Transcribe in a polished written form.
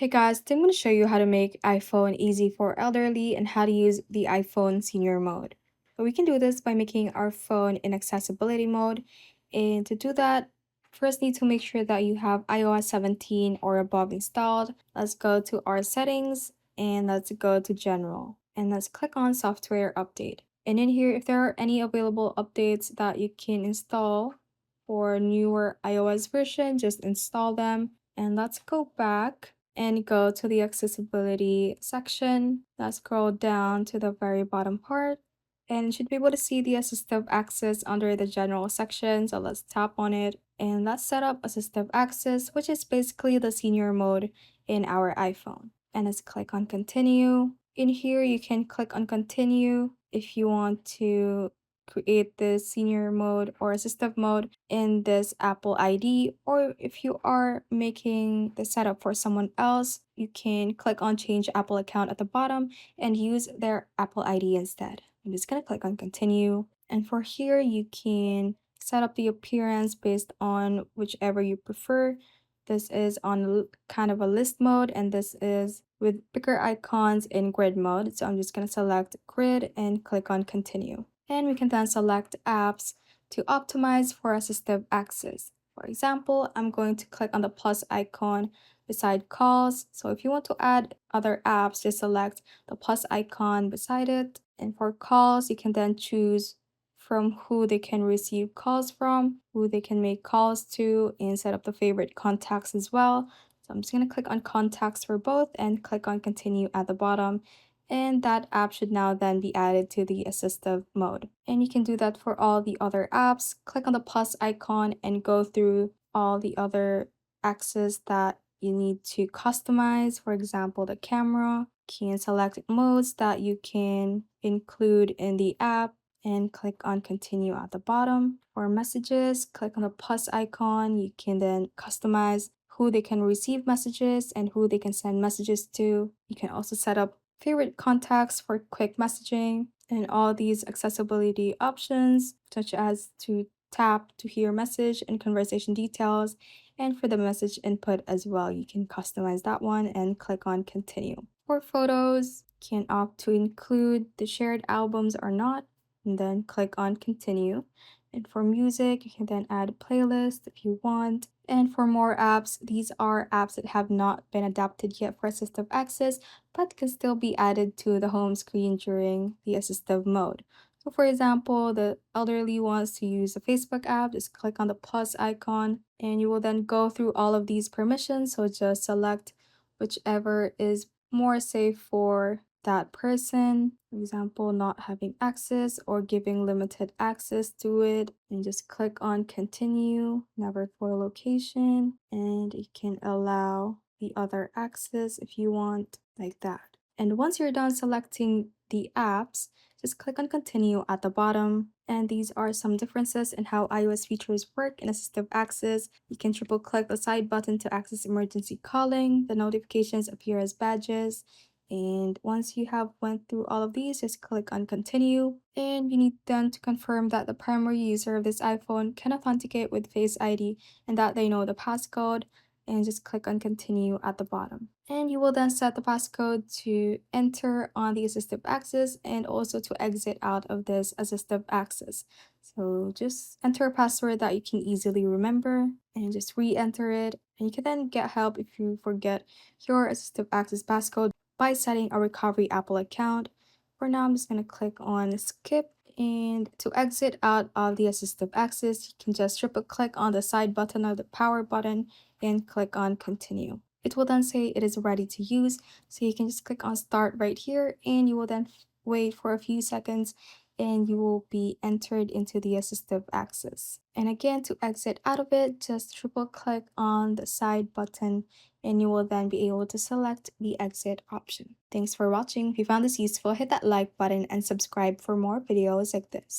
Hey guys, today I'm going to show you how to make iPhone easy for elderly and how to use the iPhone senior mode. So we can do this by making our phone in accessibility mode. And to do that, first need to make sure that you have iOS 17 or above installed. Let's go to our settings and let's go to general. And let's click on software update. And in here, if there are any available updates that you can install for newer iOS version, just install them. And let's go back and go to the accessibility section. Let's scroll down to the very bottom part and you should be able to see the assistive access under the general section. So let's tap on it and let's set up assistive access, which is basically the senior mode in our iPhone. And let's click on continue. In here, you can click on continue if you want to create the senior mode or assistive mode in this Apple ID, or if you are making the setup for someone else, you can click on change Apple account at the bottom and use their Apple ID instead. I'm just going to click on continue. And for here, you can set up the appearance based on whichever you prefer. This is on kind of a list mode, and this is with bigger icons in grid mode. So I'm just going to select grid and click on continue. And we can then select apps to optimize for assistive access. For example, I'm going to click on the plus icon beside calls. So if you want to add other apps, just select the plus icon beside it. And for calls, you can then choose from who they can receive calls from, who they can make calls to, and set up the favorite contacts as well. So I'm just going to click on contacts for both and click on continue at the bottom. And that app should now then be added to the assistive mode. And you can do that for all the other apps. Click on the plus icon and go through all the other access that you need to customize. For example, the camera. You can select modes that you can include in the app and click on continue at the bottom. For messages, click on the plus icon. You can then customize who they can receive messages and who they can send messages to. You can also set up favorite contacts for quick messaging and all these accessibility options, such as to tap to hear message and conversation details. And for the message input as well, you can customize that one and click on continue. For photos, you can opt to include the shared albums or not, and then click on continue. And for music, you can then add a playlist if you want. And for more apps, these are apps that have not been adapted yet for assistive access, but can still be added to the home screen during the assistive mode. So for example, the elderly wants to use the Facebook app, just click on the plus icon and you will then go through all of these permissions. So just select whichever is more safe for that person. For example, not having access or giving limited access to it. And just click on continue, never for location. And you can allow the other access if you want, like that. And once you're done selecting the apps, just click on continue at the bottom. And these are some differences in how iOS features work in assistive access. You can triple click the side button to access emergency calling. The notifications appear as badges. And once you have went through all of these, just click on continue. And you need then to confirm that the primary user of this iPhone can authenticate with Face ID and that they know the passcode, and just click on continue at the bottom. And you will then set the passcode to enter on the assistive access and also to exit out of this assistive access. So just enter a password that you can easily remember and just re-enter it. And you can then get help if you forget your assistive access passcode by setting a recovery Apple account. For now, I'm just going to click on skip. And to exit out of the assistive access, you can just triple click on the side button of the power button and click on continue. It will then say it is ready to use. So you can just click on start right here and you will then wait for a few seconds and you will be entered into the assistive access. And again, to exit out of it, just triple click on the side button and you will then be able to select the exit option. Thanks for watching. If you found this useful, hit that like button and subscribe for more videos like this.